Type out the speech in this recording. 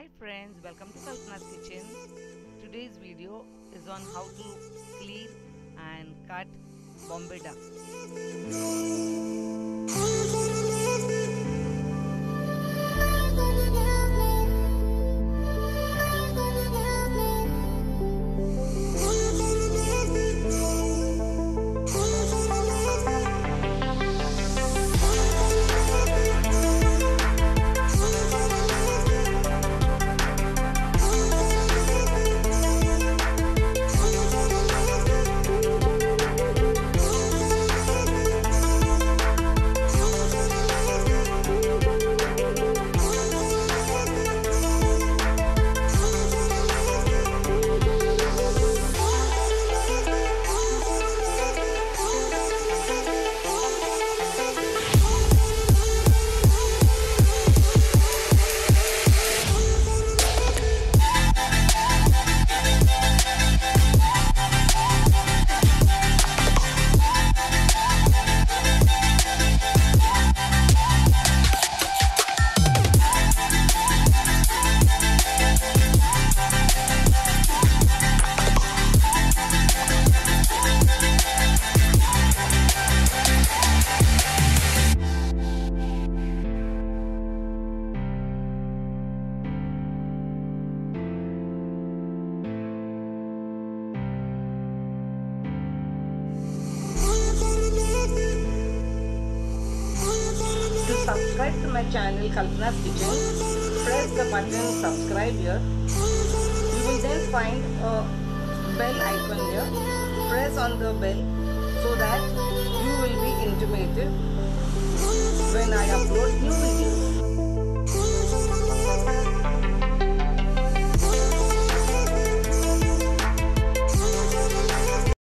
Hi friends, welcome to Kalpana's kitchen. Today's video is on how to clean and cut Bombay duck. To subscribe to my channel Kalpana's Kitchen, press the button subscribe here. You will then find a bell icon here. Press on the bell so that you will be intimated when I upload new videos.